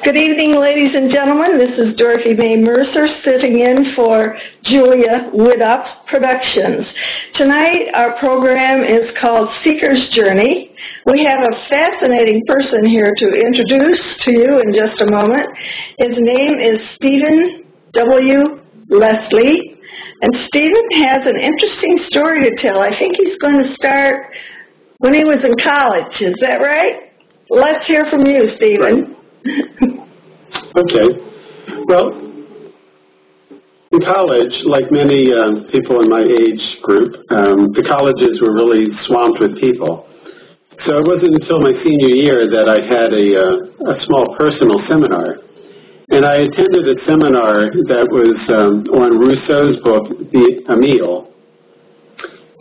Good evening, ladies and gentlemen. This is Dorothy Mae Mercer sitting in for Julia Widup Productions. Tonight, our program is called Seeker's Journey. We have a fascinating person here to introduce to you in just a moment. His name is Stephen W. Leslie, and Stephen has an interesting story to tell. I think he's going to start when he was in college. Is that right? Let's hear from you, Stephen. Okay. Well, in college, like many people in my age group, the colleges were really swamped with people. So it wasn't until my senior year that I had a small personal seminar. And I attended a seminar that was on Rousseau's book, The Emile.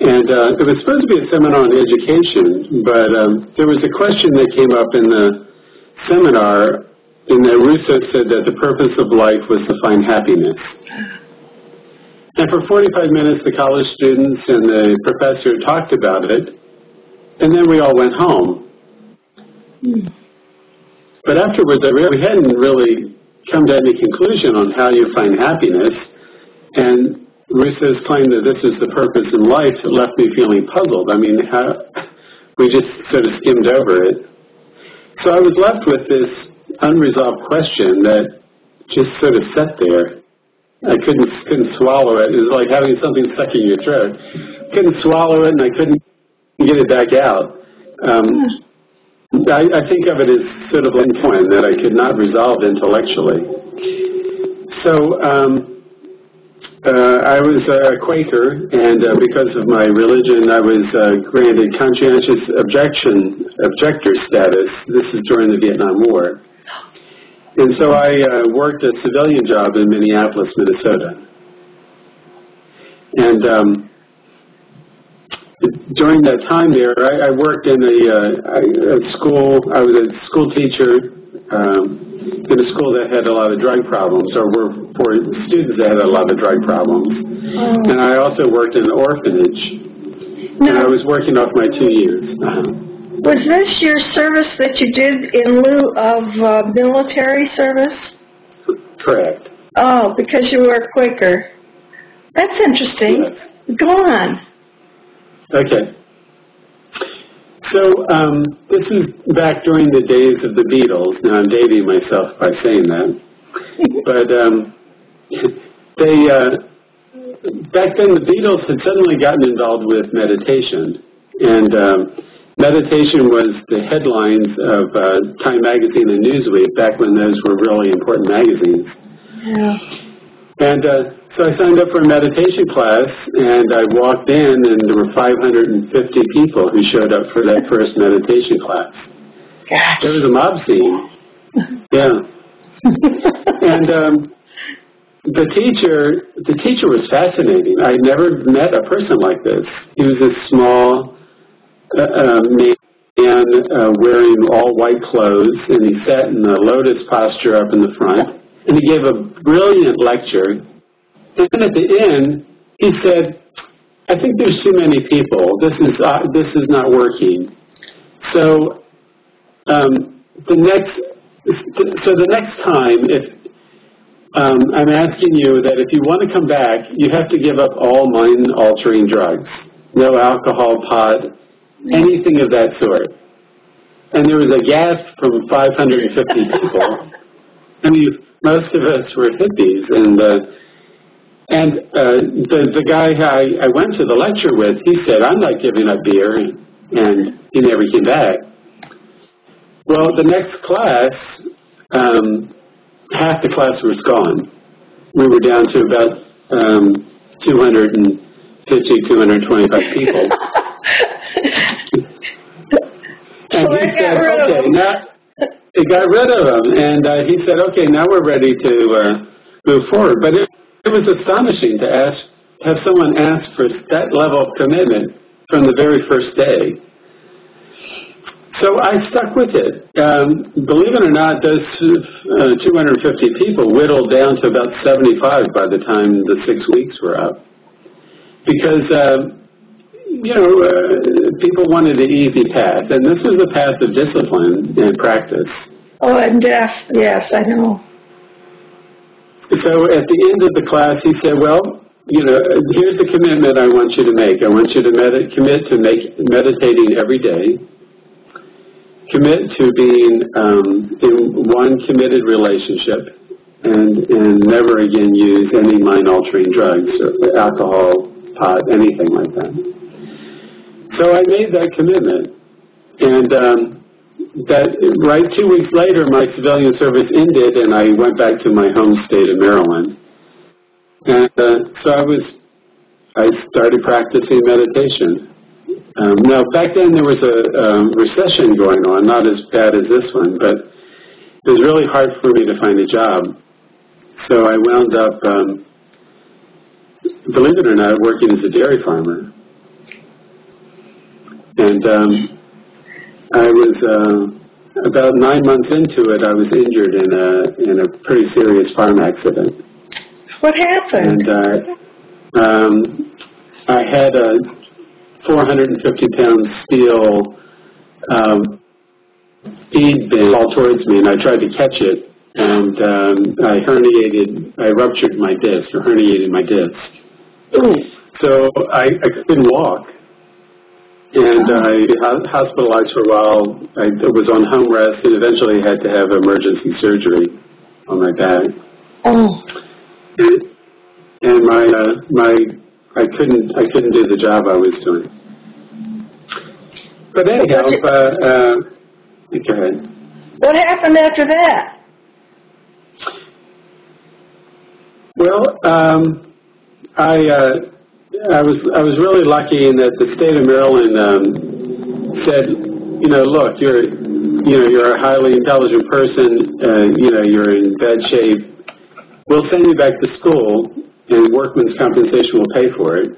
And it was supposed to be a seminar on education, but there was a question that came up in the seminar, and that Rousseau said that the purpose of life was to find happiness. And for 45 minutes, the college students and the professor talked about it, and then we all went home. But afterwards, we hadn't really come to any conclusion on how you find happiness, and Rousseau's claim that this is the purpose in life left me feeling puzzled. I mean, we just sort of skimmed over it. So I was left with this unresolved question that just sort of sat there. I couldn't swallow it. It was like having something stuck in your throat. Couldn't swallow it, and I couldn't get it back out. I think of it as sort of like a coin that I could not resolve intellectually. So I was a Quaker, and because of my religion, I was granted conscientious objector status. This is during the Vietnam War. And so I worked a civilian job in Minneapolis, Minnesota. And during that time there, I worked in a school. I was a school teacher in a school that had a lot of drug problems, or were for students that had a lot of drug problems. And I also worked in an orphanage. And I was working off my 2 years. Was this your service that you did in lieu of military service? Correct. Oh, because you were a Quaker. That's interesting. Yes. Go on. Okay. So this is back during the days of the Beatles. Now I'm dating myself by saying that. But back then the Beatles had suddenly gotten involved with meditation. And meditation was the headlines of Time Magazine and Newsweek back when those were really important magazines. Yeah. And so I signed up for a meditation class, and I walked in, and there were 550 people who showed up for that first meditation class. Gosh. There was a mob scene. Yeah. And the teacher was fascinating. I never met a person like this. He was a small man wearing all white clothes, and he sat in the lotus posture up in the front. And he gave a brilliant lecture. And then at the end, he said, "I think there's too many people. This is not working." So the next time, if I'm asking you that if you want to come back, you have to give up all mind-altering drugs, no alcohol, pot, anything of that sort. And there was a gasp from 550 people. I mean, most of us were hippies, and the guy I went to the lecture with, he said, "I'm not giving up beer," and he never came back. Well, the next class, half the class was gone. We were down to about 250, 225 people. And he said, "Okay, now." He got rid of them, and he said, "Okay, now we're ready to move forward." But it was astonishing to have someone ask for that level of commitment from the very first day. So I stuck with it. Believe it or not, those 250 people whittled down to about 75 by the time the 6 weeks were up. Because people wanted an easy path, and this was a path of discipline and practice. Oh, and deaf. Yes, I know. So at the end of the class, he said, well, here's the commitment I want you to make. I want you to commit to meditating every day. Commit to being in one committed relationship and never again use any mind-altering drugs, or alcohol, pot, anything like that. So I made that commitment. And that right 2 weeks later, my civilian service ended, and I went back to my home state of Maryland. And so I started practicing meditation. Now, back then there was a recession going on, not as bad as this one, but it was really hard for me to find a job. So I wound up, believe it or not, working as a dairy farmer. And I was about 9 months into it. I was injured in a pretty serious farm accident. What happened? And I had a 450-pound steel feed bin fall towards me, and I tried to catch it, and I ruptured my disc, or herniated my disc. So I couldn't walk. And I got hospitalized for a while. I was on home rest, and eventually had to have emergency surgery on my back. Oh. And I couldn't do the job I was doing. But anyhow, go ahead. What happened after that? Well, I was really lucky in that the state of Maryland said, look, you're a highly intelligent person, you're in bad shape. We'll send you back to school, and workman's compensation will pay for it.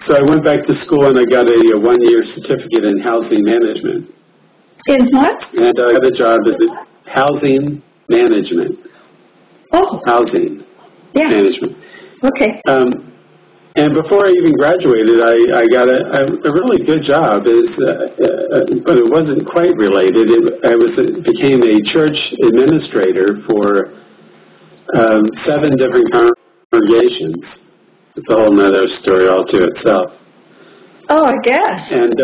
So I went back to school, and I got a 1-year certificate in housing management. In what? And I got a job as housing management. Oh. Housing management. Okay. And before I even graduated, I got a really good job, but it wasn't quite related. I became a church administrator for 7 different congregations. It's a whole nother story all to itself. Oh, I guess. And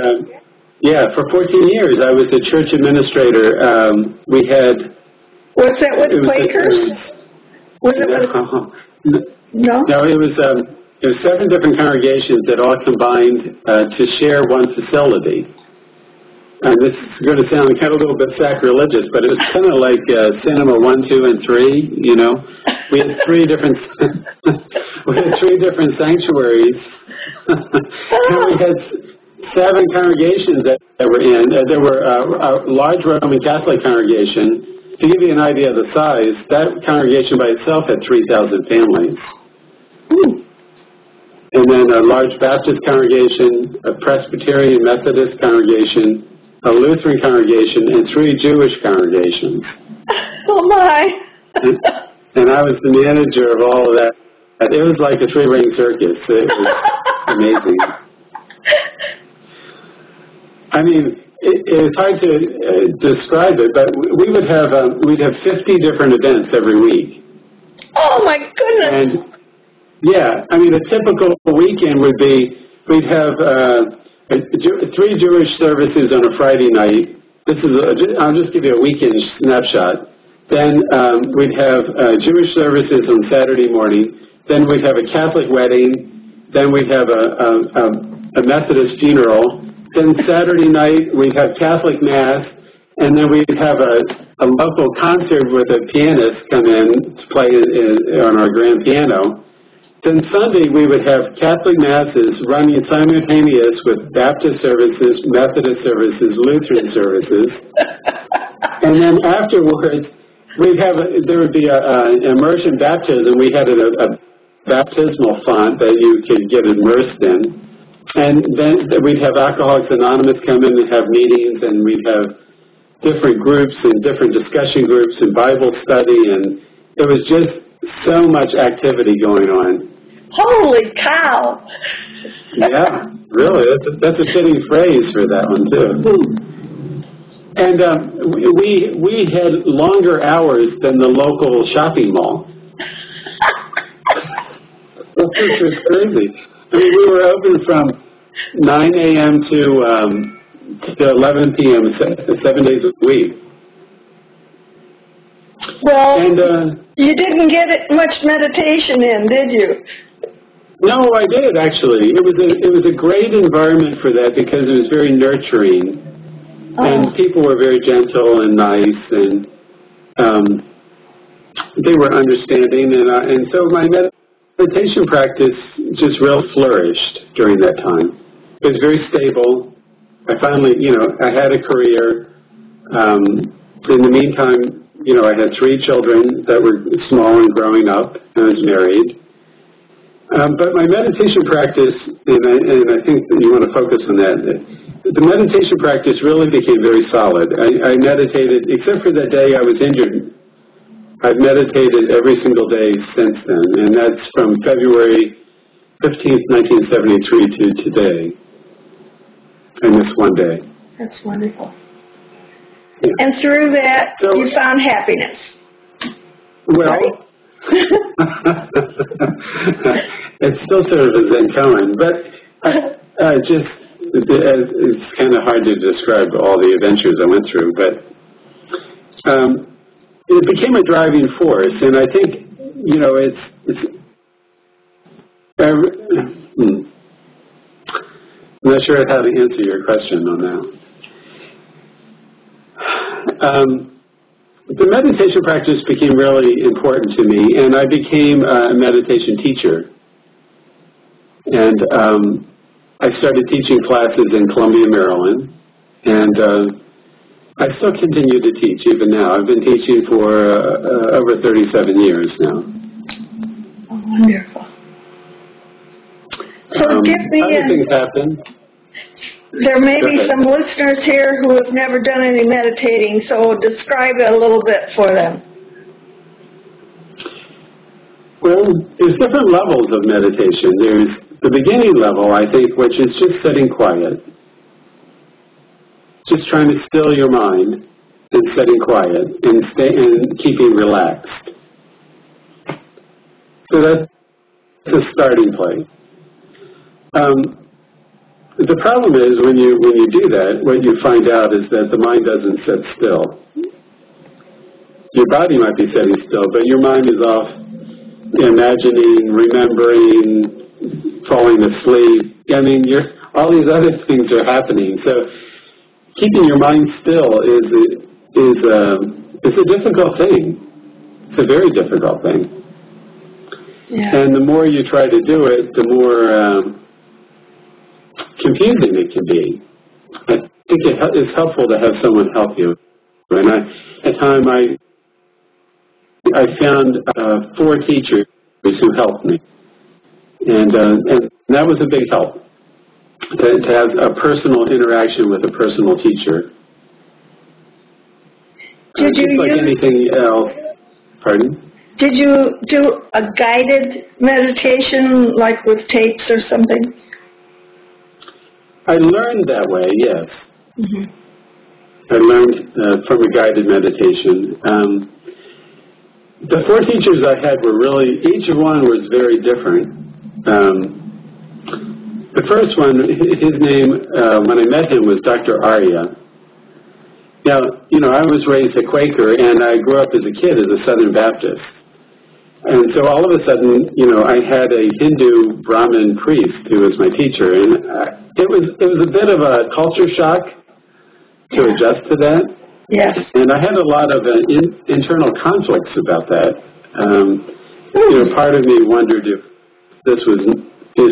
for 14 years I was a church administrator. We had. Was that with Quakers? No. No, it was 7 different congregations that all combined to share one facility. And this is going to sound kind of a little bit sacrilegious, but it was kind of like Cinema 1, 2, and 3. We had 3 different sanctuaries. And we had 7 congregations that were in. There were a large Roman Catholic congregation. To give you an idea of the size, that congregation by itself had 3,000 families. And then a large Baptist congregation, a Presbyterian Methodist congregation, a Lutheran congregation, and 3 Jewish congregations. Oh, my. And I was the manager of all of that. It was like a 3-ring circus. It was amazing. I mean, it's hard to describe it, but we'd have 50 different events every week. Oh, my goodness. And yeah, I mean, a typical weekend would be, we'd have 3 Jewish services on a Friday night. I'll just give you a weekend snapshot. Then we'd have Jewish services on Saturday morning. Then we'd have a Catholic wedding. Then we'd have a Methodist funeral. Then Saturday night we'd have Catholic Mass. And then we'd have a local concert with a pianist come in to play on our grand piano. Then Sunday we would have Catholic Masses running simultaneous with Baptist services, Methodist services, Lutheran services. And then afterwards there would be an immersion baptism. We had a baptismal font that you could get immersed in. And then we'd have Alcoholics Anonymous come in and have meetings, and we'd have different groups and different discussion groups and Bible study, and there was just so much activity going on. Holy cow! Yeah, really, that's a fitting phrase for that one, too. And we had longer hours than the local shopping mall. Which was crazy. I mean, we were open from 9 a.m. to 11 p.m. 7 days a week. Well, and, you didn't get much meditation in, did you? No, I did actually. It was a great environment for that because it was very nurturing, and people were very gentle and nice, and they were understanding, and so my meditation practice just real flourished during that time. It was very stable. I finally, I had a career. In the meantime, I had 3 children that were small and growing up. I was married. But my meditation practice, and I think that you want to focus on that, the meditation practice really became very solid. I meditated, except for that day I was injured, I've meditated every single day since then, and that's from February 15th, 1973 to today. I missed one day. That's wonderful. Yeah. And through that, you found happiness. Well, right? It's still sort of a Zen koan, but it's kind of hard to describe all the adventures I went through, but it became a driving force, and I think, I'm not sure how to answer your question on that. The meditation practice became really important to me, and I became a meditation teacher. And I started teaching classes in Columbia, Maryland, and I still continue to teach even now. I've been teaching for over 37 years now. Oh, wonderful. So give me other things happen. There may be some listeners here who have never done any meditating, so describe it a little bit for them. Well, there's different levels of meditation. There's the beginning level, I think, which is just sitting quiet. Just trying to still your mind and sitting quiet and keeping relaxed. So that's a starting place. The problem is when you do that, what you find out is that the mind doesn't sit still. Your body might be sitting still, but your mind is off imagining, remembering, falling asleep. I mean, all these other things are happening. So keeping your mind still is a difficult thing. It's a very difficult thing. Yeah. And the more you try to do it, the more confusing it can be. I think it's helpful to have someone help you. And at the time I found 4 teachers who helped me, and that was a big help to have a personal interaction with a personal teacher. Did you like anything else? Pardon? Did you do a guided meditation, like with tapes or something? I learned that way, yes. Mm-hmm. I learned from a guided meditation. The 4 teachers I had were really, each one was very different. The first one, his name, when I met him, was Dr. Arya. Now, I was raised a Quaker, and I grew up as a kid as a Southern Baptist. And so all of a sudden, I had a Hindu Brahmin priest who was my teacher, and it was a bit of a culture shock to adjust to that. Yes. And I had a lot of internal conflicts about that. Part of me wondered if this was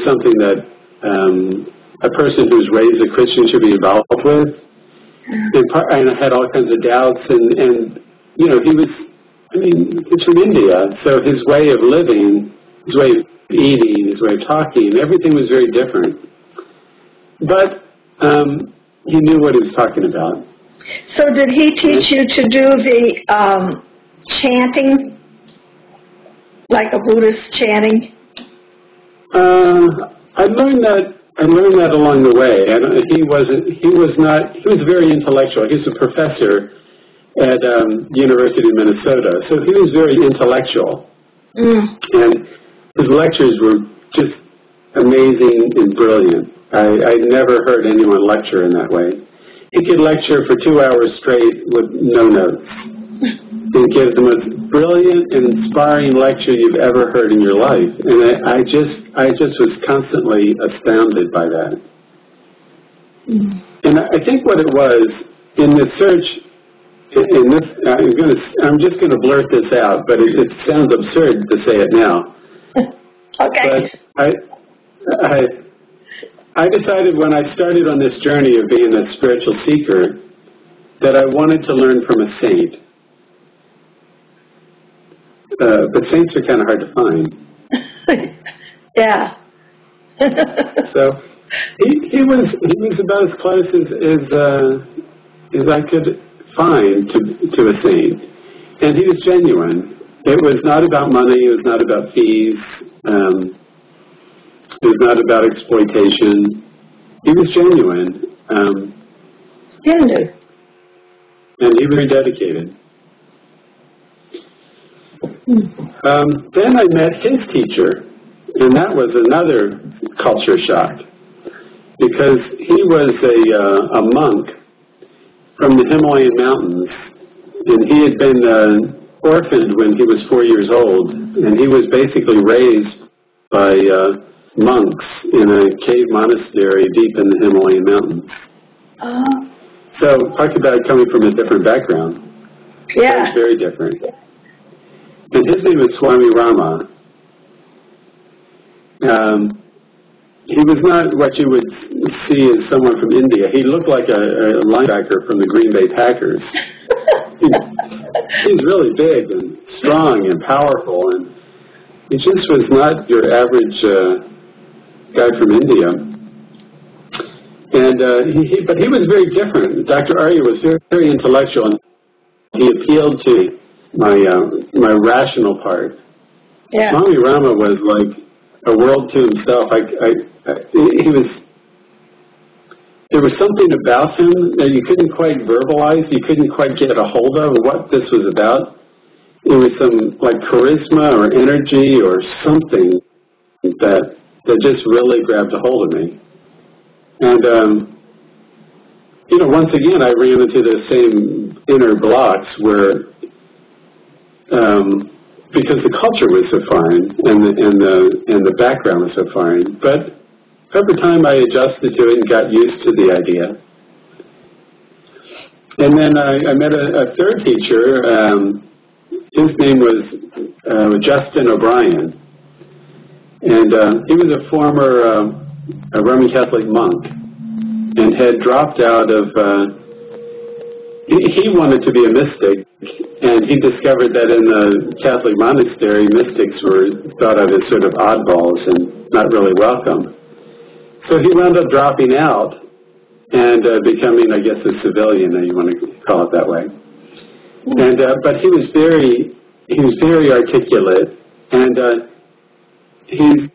something that a person who's raised a Christian should be involved with. And I had all kinds of doubts, and he was, he's from India, so his way of living, his way of eating, his way of talking, everything was very different. But he knew what he was talking about. So did he teach you to do the chanting, like a Buddhist chanting? I learned that I learned that along the way. And he was very intellectual. He was a professor at the University of Minnesota. So he was very intellectual. And his lectures were just amazing and brilliant. I never heard anyone lecture in that way. He could lecture for 2 hours straight with no notes and give the most brilliant and inspiring lecture you've ever heard in your life. And I just was constantly astounded by that. And I think what it was in the search, in this, I'm just going to blurt this out, but it sounds absurd to say it now. Okay. But I decided when I started on this journey of being a spiritual seeker that I wanted to learn from a saint. But saints are kind of hard to find. Yeah. So he was about as close as I could find to a saint, and he was genuine. It was not about money. It was not about fees. It was not about exploitation. He was genuine. Hindu. And he was very dedicated. Then I met his teacher, and that was another culture shock, because he was a monk from the Himalayan mountains, and he had been orphaned when he was 4 years old, and he was basically raised by monks in a cave monastery deep in the Himalayan mountains. So talk about coming from a different background. Yeah. It's very different. And his name was Swami Rama. He was not what you would see as someone from India. He looked like a linebacker from the Green Bay Packers. He's really big and strong and powerful, and he just was not your average guy from India. And but he was very different. Dr. Arya was very, very intellectual, and he appealed to my rational part. Yeah. Swami Rama was like a world to himself. There was something about him that you couldn't quite verbalize. You couldn't quite get a hold of what this was about. It was some like charisma or energy or something that just really grabbed a hold of me. And once again, I ran into the same inner blocks where, because the culture was so foreign and the background was so foreign, but over time I adjusted to it and got used to the idea. And then I met a third teacher. His name was Justin O'Brien, and he was a former a Roman Catholic monk, and had dropped out of. He wanted to be a mystic, and he discovered that in the Catholic monastery, mystics were thought of as sort of oddballs and not really welcome. So he wound up dropping out and becoming, I guess, a civilian, if you want to call it that way. And but he was very articulate, and he's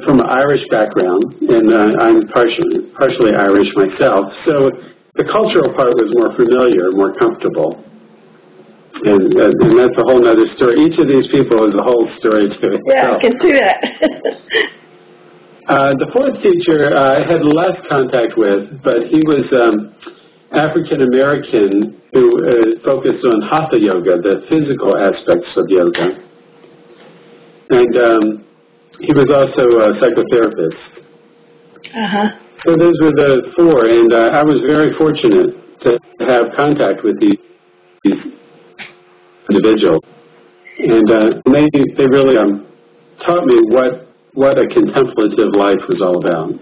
from an Irish background, and I'm partially Irish myself. So the cultural part was more familiar, more comfortable. And that's a whole other story. Each of these people is a whole story to itself. Yeah, I can see that. The fourth teacher I had less contact with, but he was African-American who focused on Hatha Yoga, the physical aspects of yoga. And he was also a psychotherapist. Uh-huh. So those were the four, and I was very fortunate to have contact with these individuals. And they really taught me what a contemplative life was all about.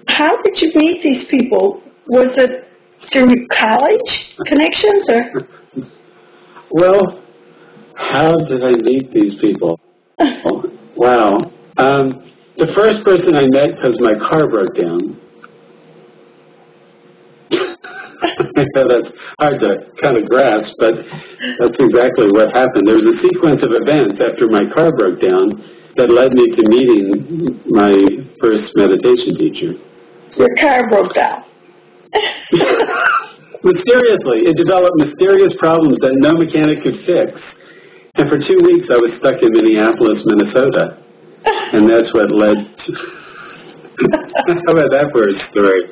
How did you meet these people? Was it through college connections, or? Well, how did I meet these people? Wow. The first person I met because my car broke down. That's hard to kind of grasp, but that's exactly what happened. There was a sequence of events after my car broke down that led me to meeting my first meditation teacher. Your car broke down. Mysteriously, it developed mysterious problems that no mechanic could fix. And for 2 weeks, I was stuck in Minneapolis, Minnesota. And that's what led to... How about that for a story?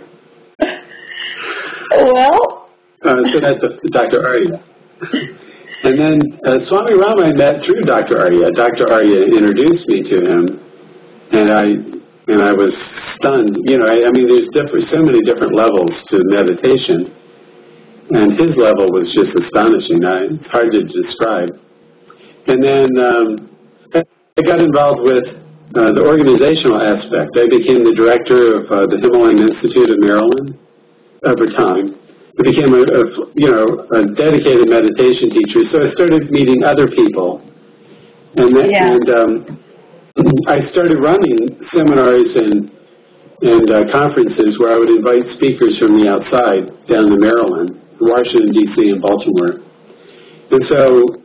Well? So that's Dr. Arya. And then Swami Rama I met through Dr. Arya. Dr. Arya introduced me to him, and I was stunned. You know, I mean, there's so many different levels to meditation, and his level was just astonishing. It's hard to describe. And then I got involved with the organizational aspect. I became the director of the Himalayan Institute of Maryland over time. I became a dedicated meditation teacher, so I started meeting other people. And I started running seminars and conferences where I would invite speakers from the outside down to Maryland, Washington, D.C., and Baltimore. And so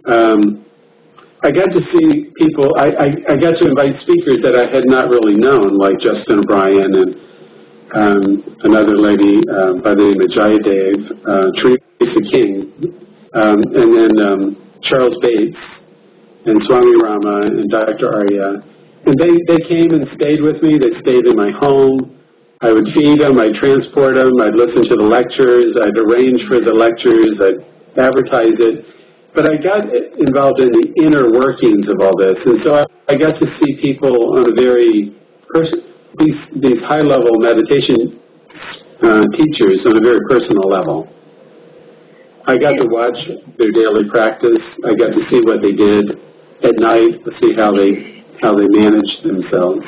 I got to see people, I got to invite speakers that I had not really known, like Justin O'Brien and another lady by the name of Jayadev, Teresa King, and then Charles Bates, and Swami Rama, and Dr. Arya. And they came and stayed with me. They stayed in my home. I would feed them. I'd transport them. I'd listen to the lectures. I'd arrange for the lectures. I'd advertise it. But I got involved in the inner workings of all this. And so I got to see people on a very these high-level meditation teachers on a very personal level. I got to watch their daily practice. I got to see what they did at night, to see how they managed themselves.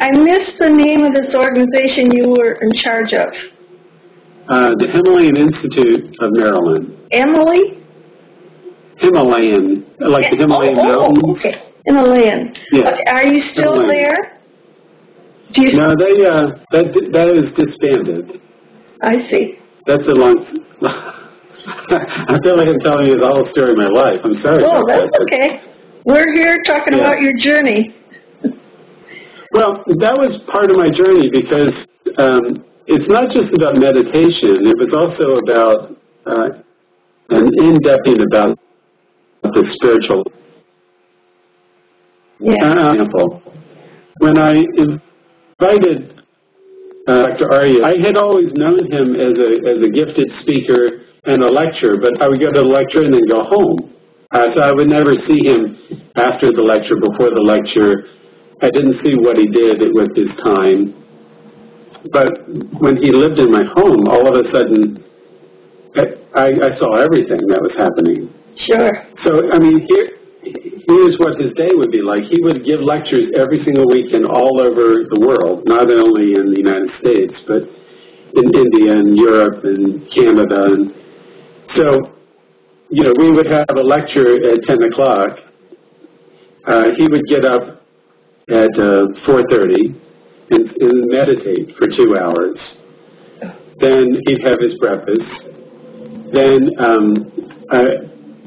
I missed the name of this organization you were in charge of. The Himalayan Institute of Maryland. Emily? Himalayan, like the Himalayan mountains. Okay. Himalayan. Yeah. Are you still Himalayan. there? No, that is disbanded. I see. That's a long... I feel like I'm telling you the whole story of my life. I'm sorry. Oh, that's okay. We're here talking about your journey. Well, that was part of my journey because it's not just about meditation. It was also about an in-depth about the spiritual example. When I invited Dr. Arya, I had always known him as a gifted speaker and a lecturer, but I would go to the lecture and then go home. So I would never see him after the lecture, before the lecture. I didn't see what he did with his time. But when he lived in my home, all of a sudden, I saw everything that was happening. Sure. So, I mean, here's what his day would be like. He would give lectures every single weekend all over the world, not only in the United States, but in India and Europe and Canada. And so, we would have a lecture at 10 o'clock. He would get up at 4:30 and meditate for 2 hours. Then he'd have his breakfast. Then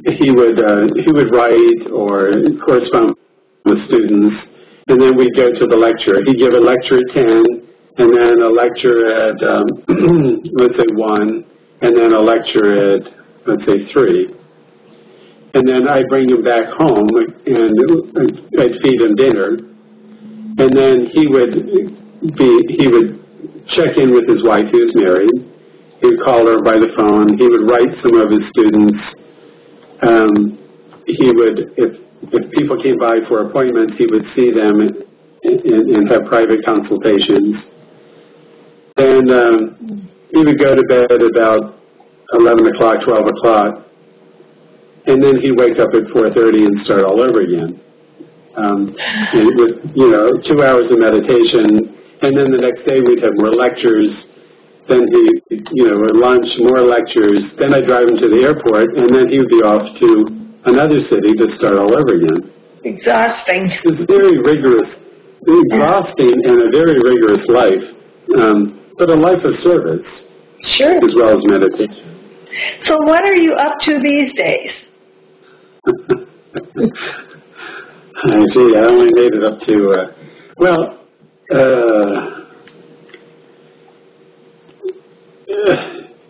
he would write or correspond with students, and then we'd go to the lecture. He'd give a lecture at 10, and then a lecture at let's say 1, and then a lecture at let's say 3. And then I'd bring him back home, and I'd feed him dinner. And then he would check in with his wife, who's married. He would call her by the phone. He would write some of his students. He would, if people came by for appointments, he would see them and have private consultations. And he would go to bed about 11 o'clock, 12 o'clock. And then he'd wake up at 4:30 and start all over again. With 2 hours of meditation, and then the next day we'd have more lectures. Then lunch, more lectures. Then I'd drive him to the airport, and then he would be off to another city to start all over again. Exhausting. It's very rigorous, exhausting, and a very rigorous life, but a life of service, sure, as well as meditation. So what are you up to these days? Gee, I only made it up to,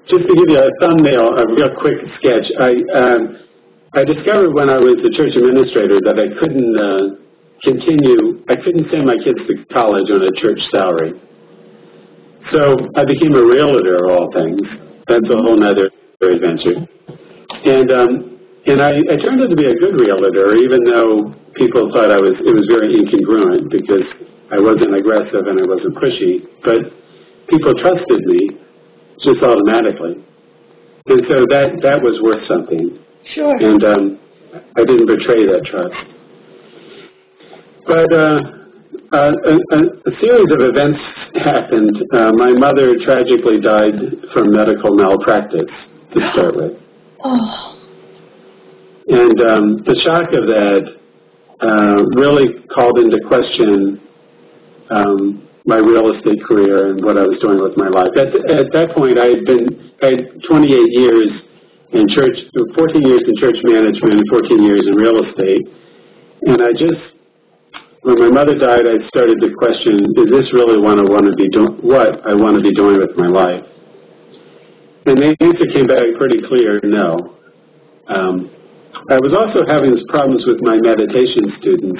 just to give you a thumbnail, a real quick sketch, I discovered when I was a church administrator that I couldn't I couldn't send my kids to college on a church salary. So I became a realtor of all things. That's a whole other adventure. And I turned out to be a good realtor, even though people thought it was very incongruent because I wasn't aggressive and I wasn't pushy. But people trusted me just automatically. And so that was worth something. Sure. And I didn't betray that trust. But a series of events happened. My mother tragically died from medical malpractice to start with. Oh. And the shock of that really called into question my real estate career and what I was doing with my life. At that point, I had 28 years in church, 14 years in church management and 14 years in real estate. And when my mother died, I started to question, is this really what I want to be doing with my life? And the answer came back pretty clear, no. I was also having problems with my meditation students.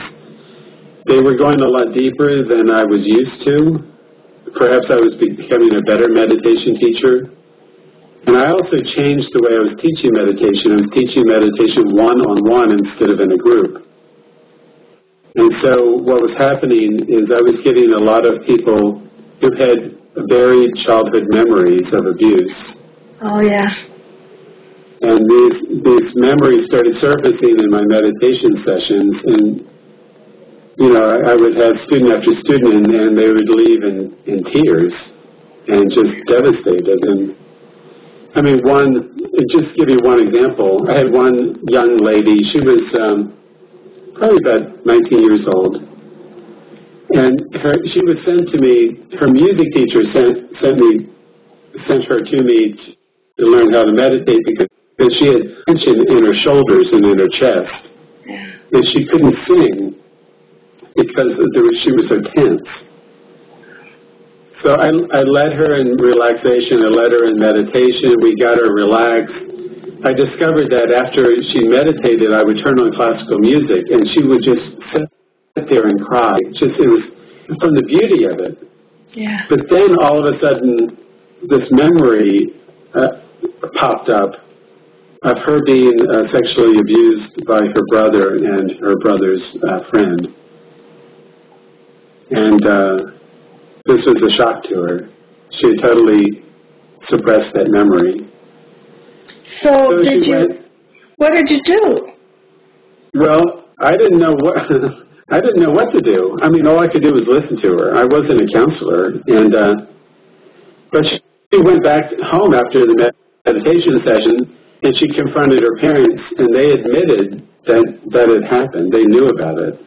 They were going a lot deeper than I was used to. Perhaps I was becoming a better meditation teacher. And I also changed the way I was teaching meditation. I was teaching meditation one-on-one instead of in a group. And so what was happening is I was getting a lot of people who had buried childhood memories of abuse. Oh, yeah. And these memories started surfacing in my meditation sessions. And, you know, I would have student after student, and they would leave in tears and just devastated. And I mean, just give you one example. I had one young lady. She was probably about 19 years old. And she was sent to me, her music teacher sent her to me to learn how to meditate because she had tension in her shoulders and in her chest. Yeah. And she couldn't sing because she was so tense. So I led her in relaxation, I led her in meditation, we got her relaxed. I discovered that after she meditated, I would turn on classical music, and she would just sit there and cry. It was from the beauty of it. Yeah. But then all of a sudden, this memory popped up of her being sexually abused by her brother and her brother's friend. And this was a shock to her. She had totally suppressed that memory. So what did you do? Well, I didn't know what to do. I mean, all I could do was listen to her. I wasn't a counselor, but she went back home after the meditation session, and she confronted her parents, and they admitted that it happened. They knew about it.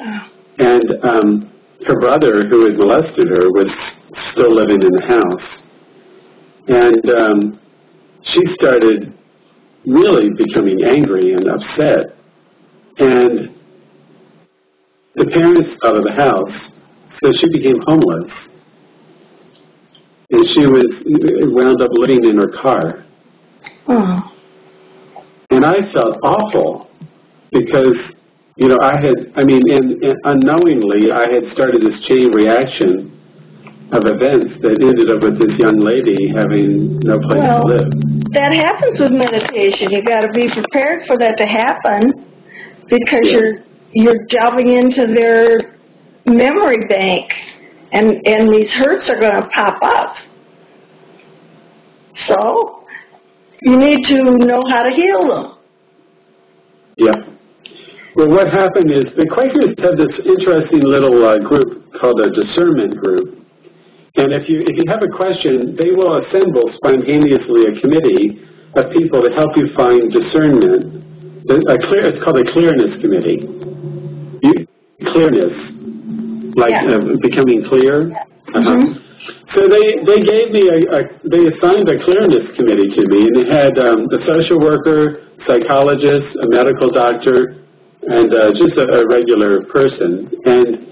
Oh. And her brother, who had molested her, was still living in the house. And she started really becoming angry and upset. And the parents out of the house, so she became homeless. And she wound up living in her car. Oh. And I felt awful because, you know, unknowingly, I had started this chain reaction of events that ended up with this young lady having no place to live. That happens with meditation. You got to be prepared for that to happen because you're delving into their memory bank, and these hurts are going to pop up. So you need to know how to heal them. Yeah. Well, what happened is the Quakers have this interesting little group called a discernment group. And if you have a question, they will assemble spontaneously a committee of people to help you find discernment. It's called a clearness committee. Clearness, like becoming clear. Mm-hmm. So they gave me they assigned a clearness committee to me, and it had a social worker, psychologist, a medical doctor, and just a regular person. And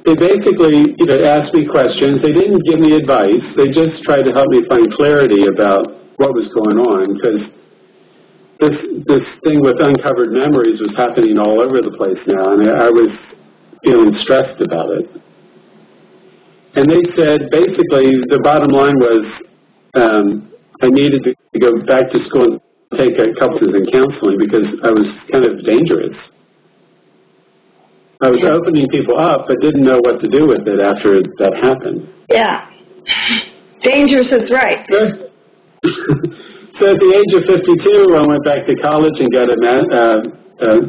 they basically, asked me questions. They didn't give me advice. They just tried to help me find clarity about what was going on, because this thing with uncovered memories was happening all over the place now, and I was feeling stressed about it. And they said, basically, the bottom line was I needed to go back to school and take a couple classes in counseling because I was kind of dangerous. I was opening people up, but didn't know what to do with it after that happened. Yeah. Dangerous is right. So at the age of 52, I went back to college and got a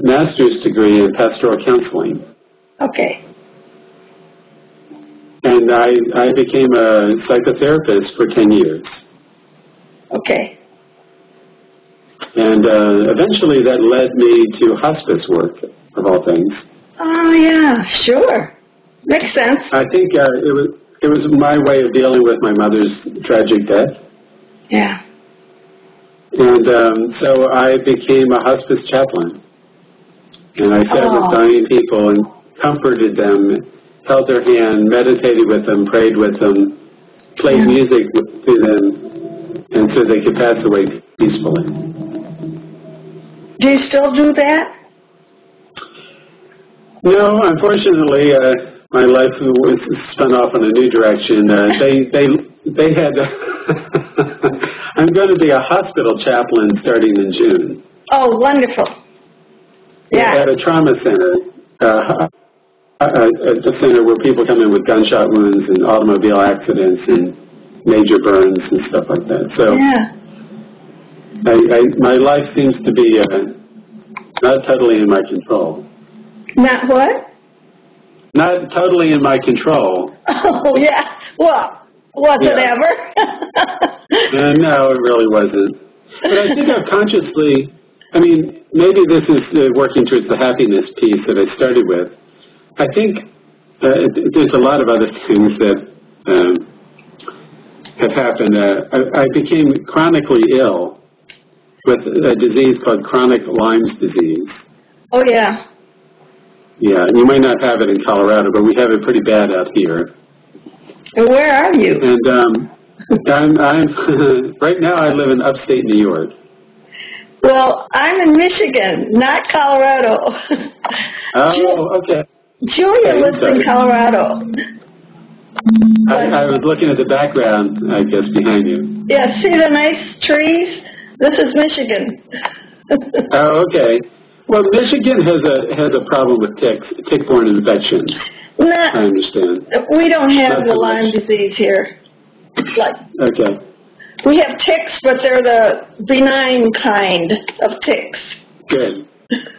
master's degree in pastoral counseling. Okay. And I became a psychotherapist for 10 years. Okay. And eventually that led me to hospice work, of all things. Oh, yeah, sure. Makes sense. I think it was my way of dealing with my mother's tragic death. Yeah. And so I became a hospice chaplain. And I sat with dying people and comforted them, held their hand, meditated with them, prayed with them, played music to them, and so they could pass away peacefully. Do you still do that? No, unfortunately, my life was spun off in a new direction. They had. I'm going to be a hospital chaplain starting in June. Oh, wonderful! Yeah. At a trauma center, a center where people come in with gunshot wounds and automobile accidents and major burns and stuff like that. So, my life seems to be not totally in my control. Not what? Not totally in my control. Oh, yeah. Well, was it ever? No, it really wasn't. But I think I've consciously, maybe this is working towards the happiness piece that I started with. I think there's a lot of other things that have happened. I became chronically ill with a disease called chronic Lyme's disease. Oh, yeah. Yeah, you might not have it in Colorado, but we have it pretty bad out here. And where are you? And I'm right now I live in upstate New York. Well, I'm in Michigan, not Colorado. Oh, okay. Julia lives in Colorado. I was looking at the background, I guess, behind you. Yeah, see the nice trees? This is Michigan. Oh, okay. Well, Michigan has a problem with ticks, tick-borne infections. I understand. We don't have the Lyme disease here. Okay. We have ticks, but they're the benign kind of ticks. Good.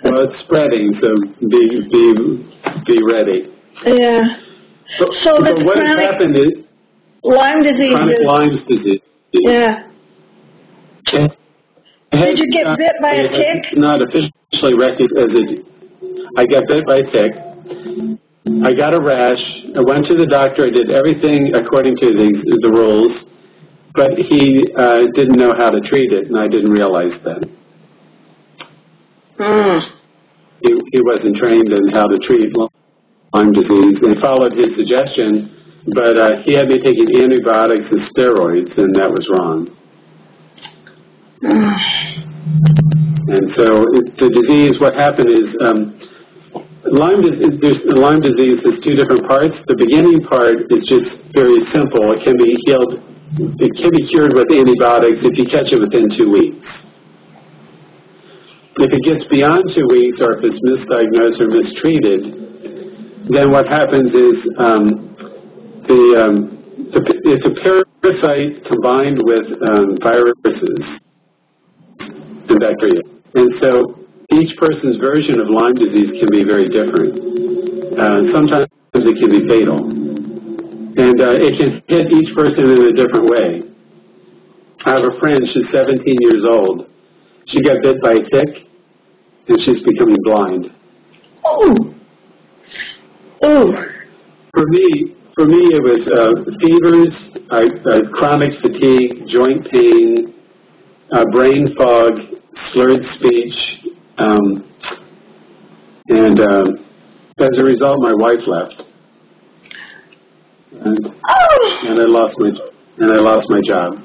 Well, it's spreading, so be ready. Yeah. So but what has happened is Lyme disease. Chronic Lyme's disease. Yeah. Did you get bit by a tick? It's not officially recognized as I got bit by a tick. I got a rash. I went to the doctor. I did everything according to the rules, but he didn't know how to treat it, and I didn't realize that. He wasn't trained in how to treat Lyme disease, and followed his suggestion, but he had me taking antibiotics and steroids, and that was wrong. And so the disease, what happened is Lyme disease has two different parts. The beginning part is just very simple. It can be healed. It can be cured with antibiotics if you catch it within 2 weeks. If it gets beyond 2 weeks, or if it's misdiagnosed or mistreated, then what happens is it's a parasite combined with viruses and bacteria. And so each person's version of Lyme disease can be very different. Sometimes it can be fatal. And it can hit each person in a different way. I have a friend, she's 17 years old. She got bit by a tick, and she's becoming blind. Oh. Oh. For me, it was fevers, chronic fatigue, joint pain, brain fog, slurred speech, And as a result, my wife left, and I lost my job.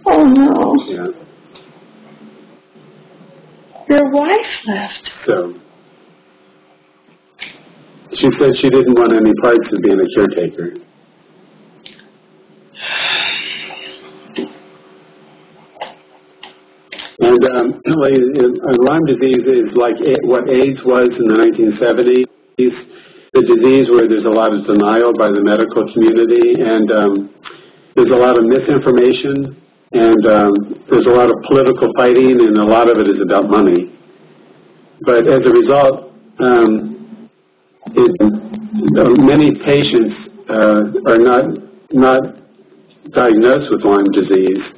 Oh no! Yeah. Your wife left. So she said she didn't want any parts of being a caretaker. And Lyme disease is like what AIDS was in the 1970s, the disease where there's a lot of denial by the medical community, and there's a lot of misinformation, and there's a lot of political fighting, and a lot of it is about money. But as a result, many patients are not diagnosed with Lyme disease.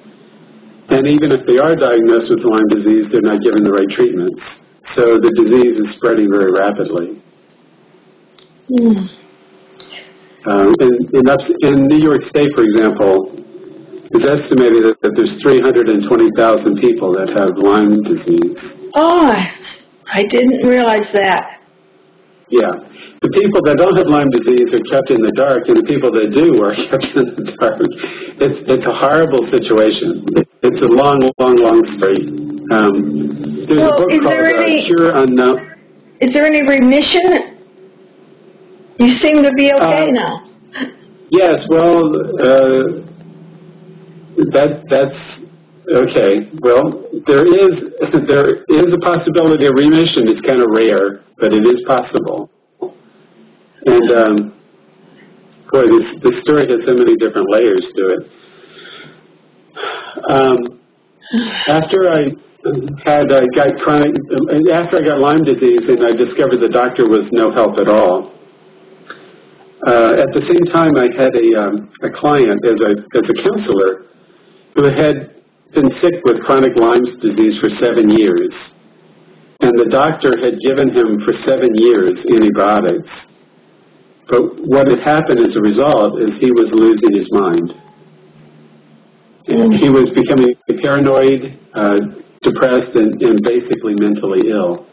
And even if they are diagnosed with Lyme disease, they're not given the right treatments. So the disease is spreading very rapidly. Mm. In New York State, for example, it's estimated that there's 320,000 people that have Lyme disease. Oh, I didn't realize that. Yeah. The people that don't have Lyme disease are kept in the dark, and the people that do are kept in the dark. It's a horrible situation. It's a long story. There's a book called Cure Unknown. Is there any remission? You seem to be okay now. Yes, well, that's okay. Well, there is a possibility of remission. It's kind of rare, but it is possible. And boy, this story has so many different layers to it. After I got Lyme disease and I discovered the doctor was no help at all. At the same time, I had a client as a counselor who had been sick with chronic Lyme disease for 7 years, and the doctor had given him for 7 years antibiotics. But what had happened as a result is he was losing his mind. He was becoming paranoid, depressed, and basically mentally ill.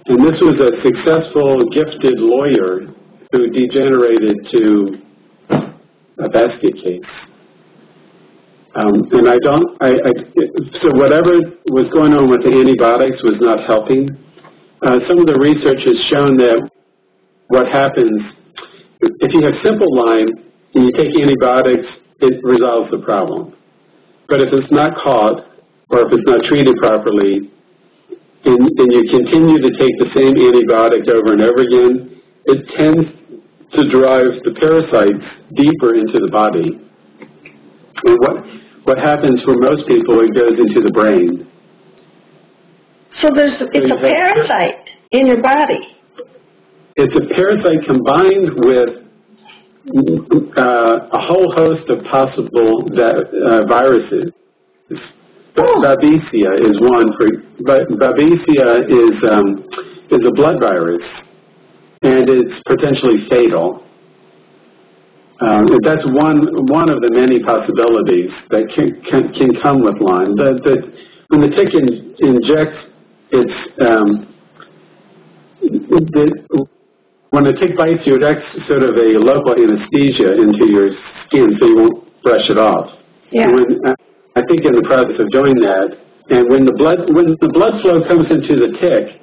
And this was a successful, gifted lawyer who degenerated to a basket case. So whatever was going on with the antibiotics was not helping. Some of the research has shown that what happens, if you have simple Lyme and you take antibiotics, it resolves the problem. But if it's not caught, or if it's not treated properly, and you continue to take the same antibiotic over and over again, it tends to drive the parasites deeper into the body. And what happens for most people, it goes into the brain. So it's a parasite in your body. It's a parasite combined with a whole host of possible viruses. Babesia is one. Babesia is a blood virus, and it's potentially fatal. That's one of the many possibilities that can come with Lyme. When the tick injects when a tick bites you, it acts sort of a local anesthesia into your skin, so you won't brush it off. Yeah. I think in the process of doing that, and when the blood flow comes into the tick,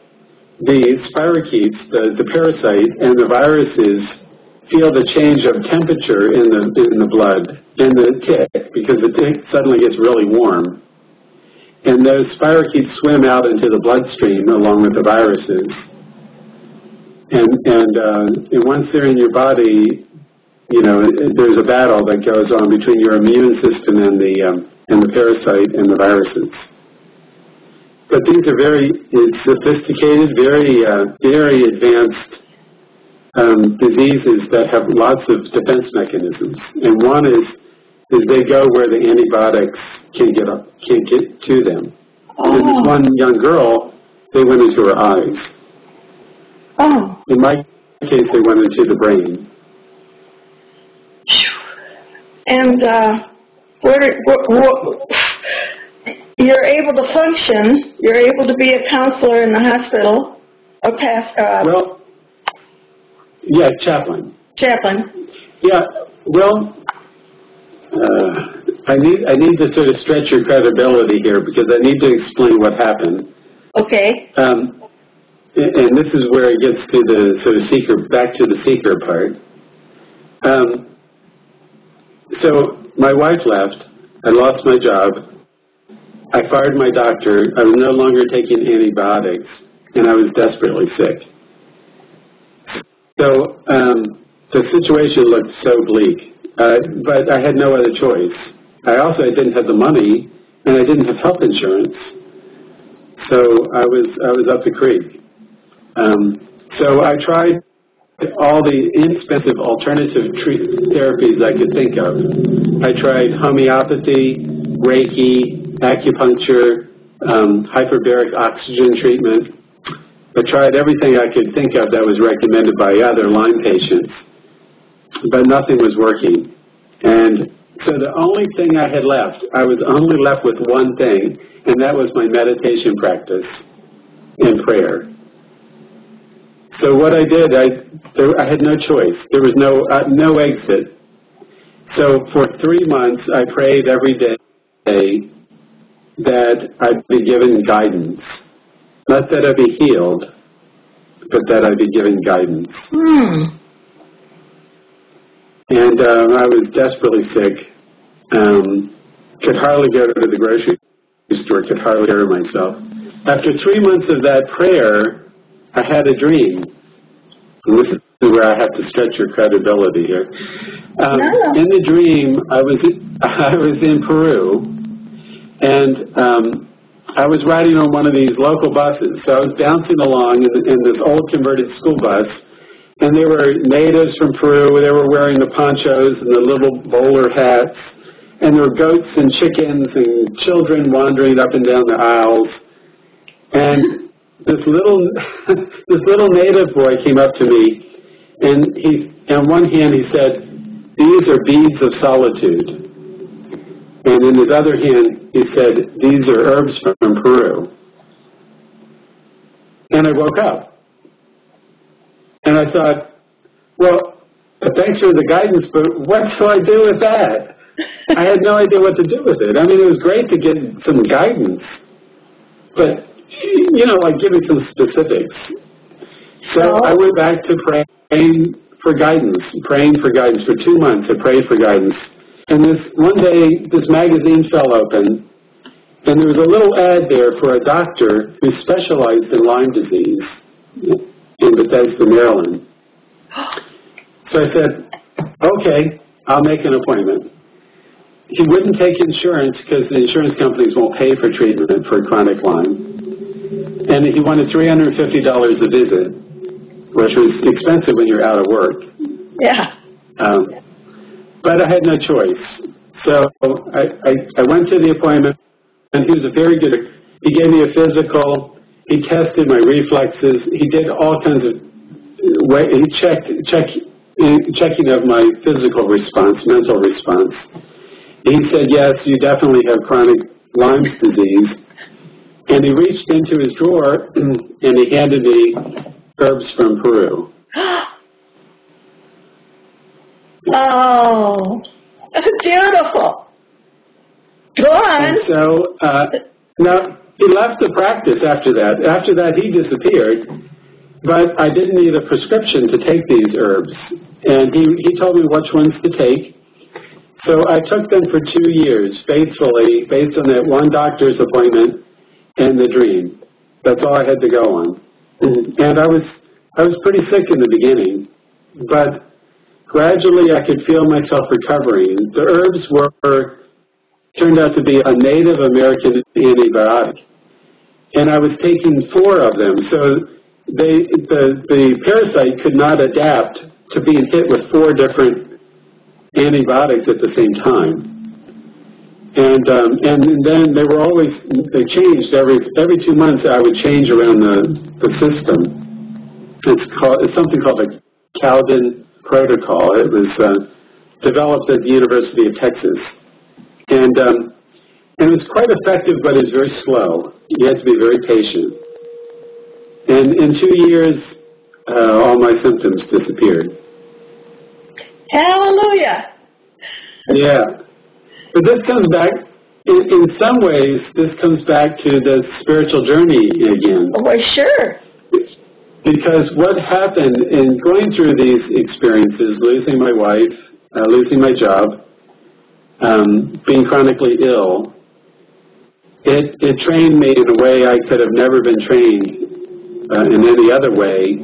the spirochetes, the parasite, and the viruses feel the change of temperature in the blood in the tick, because the tick suddenly gets really warm, and those spirochetes swim out into the bloodstream along with the viruses. And once they're in your body, there's a battle that goes on between your immune system and the parasite and the viruses. But these are very sophisticated, very advanced diseases that have lots of defense mechanisms. And one is they go where the antibiotics can't get to them. Oh. And this one young girl, they went into her eyes. Oh. In my case, they went into the brain. And you're able to function. You're able to be a counselor in the hospital. Or past? Well, yeah, chaplain. Chaplain. Yeah. Well, I need to sort of stretch your credibility here because I need to explain what happened. Okay. And this is where it gets to the sort of back to the seeker part. So my wife left. I lost my job. I fired my doctor. I was no longer taking antibiotics, and I was desperately sick. So the situation looked so bleak, but I had no other choice. I didn't have the money, and I didn't have health insurance. So I was up the creek. So I tried all the inexpensive alternative therapies I could think of. I tried homeopathy, Reiki, acupuncture, hyperbaric oxygen treatment. I tried everything I could think of that was recommended by other Lyme patients, but nothing was working. And so the only thing I had left, I was only left with one thing, and that was my meditation practice and prayer. So what I did, I had no choice. There was no exit. So for 3 months, I prayed every day that I'd be given guidance. Not that I'd be healed, but that I'd be given guidance. And I was desperately sick. Could hardly go to the grocery store, could hardly care myself. After 3 months of that prayer, I had a dream. And this is where I have to stretch your credibility here. In the dream, I was in Peru, and I was riding on one of these local buses. So I was bouncing along in this old converted school bus, and there were natives from Peru. They were wearing the ponchos and the little bowler hats, and there were goats and chickens and children wandering up and down the aisles. And this little native boy came up to me, and on one hand he said, "These are beads of solitude." And in his other hand, he said, "These are herbs from Peru." And I woke up. And I thought, well, thanks for the guidance, but what do I do with that? I had no idea what to do with it. I mean, it was great to get some guidance, but, like give me some specifics. So I went back to praying for guidance for 2 months. I prayed for guidance. And one day, this magazine fell open, and there was a little ad there for a doctor who specialized in Lyme disease in Bethesda, Maryland. So I said, okay, I'll make an appointment. He wouldn't take insurance because the insurance companies won't pay for treatment for chronic Lyme. And he wanted $350 a visit, which was expensive when you're out of work. Yeah. But I had no choice. So I went to the appointment, and he was he gave me a physical, he tested my reflexes, he did all kinds of, he checking of my physical response, mental response. He said, yes, you definitely have chronic Lyme's disease. And he reached into his drawer, and he handed me herbs from Peru. Oh, beautiful. Go on. And so, now, he left the practice after that. After that, he disappeared, but I didn't need a prescription to take these herbs. And he told me which ones to take. So I took them for 2 years, faithfully, based on that one doctor's appointment and the dream. That's all I had to go on. And I was pretty sick in the beginning, but gradually I could feel myself recovering. The herbs turned out to be a Native American antibiotic, and I was taking 4 of them. So the parasite could not adapt to being hit with 4 different antibiotics at the same time. And then they changed every 2 months. I would change around the system. It's something called the Cowden Protocol. It was developed at the University of Texas, and it was quite effective, but it was very slow. You had to be very patient. And in 2 years, all my symptoms disappeared. Hallelujah. Yeah. But this comes back, in some ways, this comes back to the spiritual journey again. Oh, well, sure. Because what happened in going through these experiences, losing my wife, losing my job, being chronically ill, it trained me in a way I could have never been trained in any other way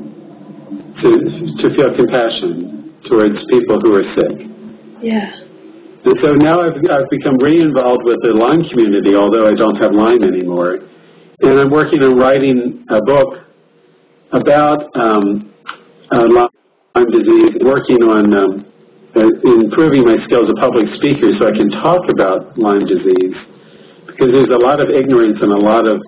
to feel compassion towards people who are sick. Yeah. And so now I've become re-involved with the Lyme community, although I don't have Lyme anymore. And I'm working on writing a book about Lyme disease, working on improving my skills as a public speaker so I can talk about Lyme disease. Because there's a lot of ignorance and a lot of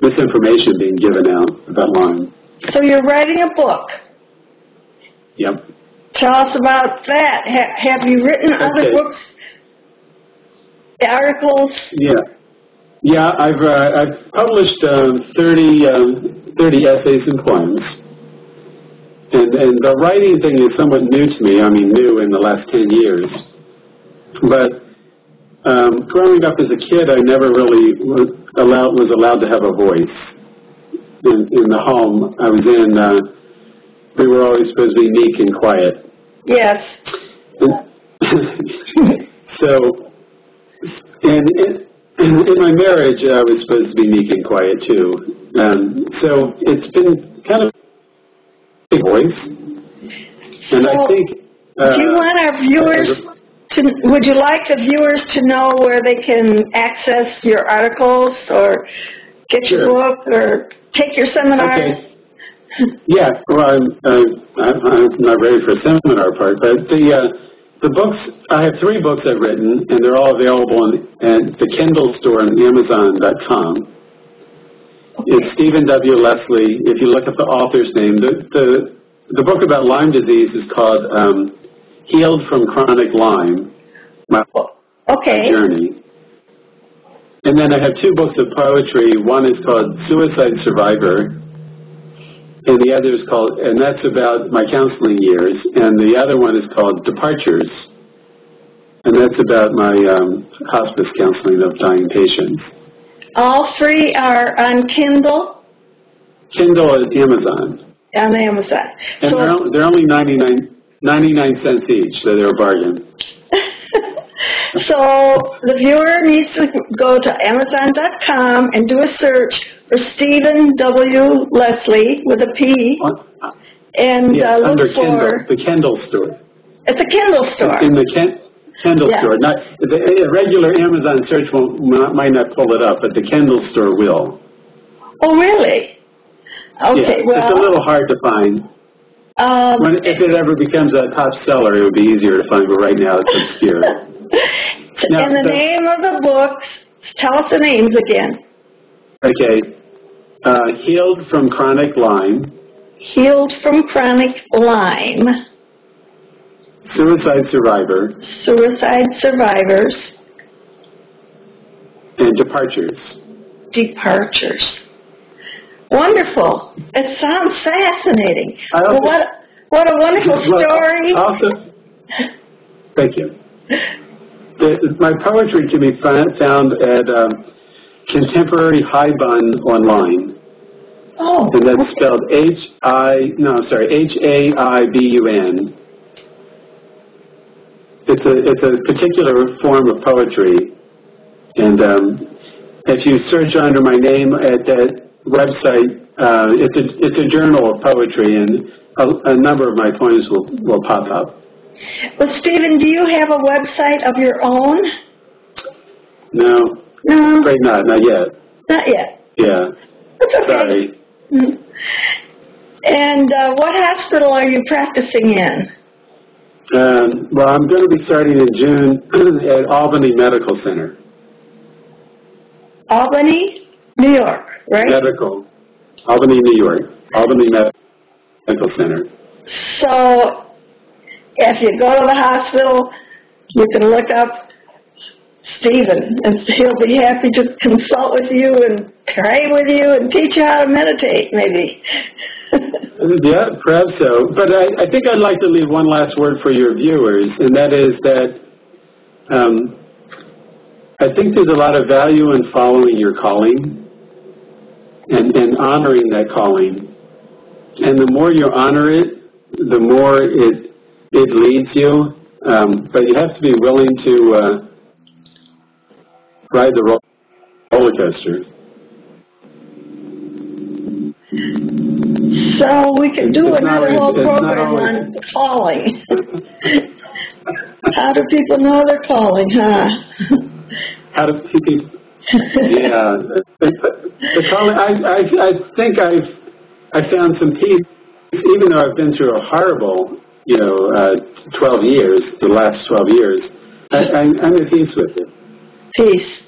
misinformation being given out about Lyme. So you're writing a book. Yep. Tell us about that. Have you written other books, articles? Yeah. Yeah, I've published 30 essays and poems. And the writing thing is somewhat new to me. I mean, new in the last 10 years. But growing up as a kid, I never really was allowed to have a voice. In the home I was in, we were always supposed to be meek and quiet. Yes. So, and in my marriage, I was supposed to be meek and quiet too. So it's been kind of a voice. And so I think... do you want our viewers... would you like the viewers to know where they can access your articles or get your book or take your seminar? Okay. Yeah, well, I'm not ready for a seminar part, but the books, I have 3 books I've written, and they're all available at the Kindle store on Amazon.com. Okay. It's Stephen W. Leslie. If you look at the author's name, the book about Lyme disease is called Healed from Chronic Lyme, my journey. And then I have 2 books of poetry. One is called Suicide Survivor, and the other is called, and that's about my counseling years, and the other one is called Departures, and that's about my hospice counseling of dying patients. All 3 are on Kindle? Kindle and Amazon. On Amazon. And so they're only 99 cents each, so they're a bargain. So the viewer needs to go to Amazon.com and do a search for Stephen W. Leslie with a P, and yes, look under for Kindle, the Kindle store. At the Kindle store. In the Kindle store. Not the regular Amazon search might not pull it up, but the Kindle store will. Oh, really? Okay. Yeah, it's a little hard to find. If it ever becomes a top seller, it would be easier to find, but right now it's obscure. Now, and the name of the books, tell us the names again. Okay. Healed from Chronic Lyme. Healed from Chronic Lyme. Suicide Survivor. Suicide Survivors. And Departures. Departures. Wonderful. It sounds fascinating. What a wonderful story. Thank you. My poetry can be found at Contemporary Haibun online. Oh. And that's spelled Haibun. It's a particular form of poetry. And if you search under my name at that website, it's a journal of poetry, and a number of my poems will pop up. Well, Stephen, do you have a website of your own? No. Afraid not yet. Not yet. Yeah. That's okay. Sorry. Mm-hmm. And what hospital are you practicing in? Well, I'm going to be starting in June at Albany Medical Center. Albany, New York, right? Albany, New York. Albany Medical Center. So, if you go to the hospital, you can look up Stephen, and he'll be happy to consult with you and pray with you and teach you how to meditate, maybe. Yeah, perhaps so. But I think I'd like to leave one last word for your viewers, and that is that I think there's a lot of value in following your calling and honoring that calling. And the more you honor it, the more it leads you. But you have to be willing to ride the roller coaster. So we could do another whole program on calling. How do people know they're calling, huh? How do people? Yeah, the calling. I think I found some peace, even though I've been through a horrible, 12 years. The last 12 years, I'm at peace with it. Peace.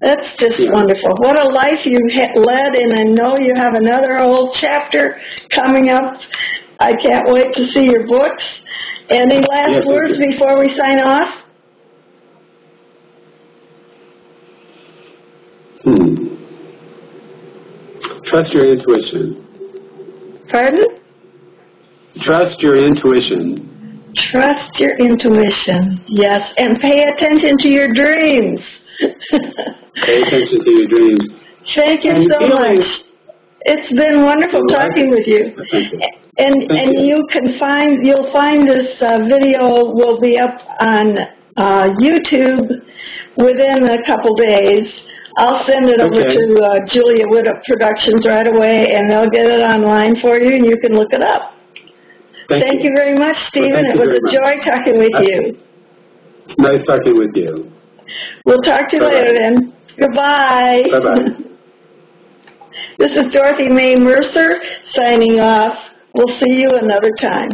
That's just wonderful. What a life you've led, and I know you have another whole chapter coming up. I can't wait to see your books. Any last words before we sign off? Trust your intuition. Pardon? Trust your intuition. Trust your intuition, yes, and pay attention to your dreams. Pay attention to your dreams. Thank you so much. It's been wonderful talking with you. And you'll find this video will be up on YouTube within a couple days. I'll send it over to Julia Widup Productions right away, and they'll get it online for you, and you can look it up. Thank you very much, Stephen. It was a joy talking with you. It's nice talking with you. We'll talk to you later then. Goodbye. Bye-bye. This is Dorothy Mae Mercer signing off. We'll see you another time.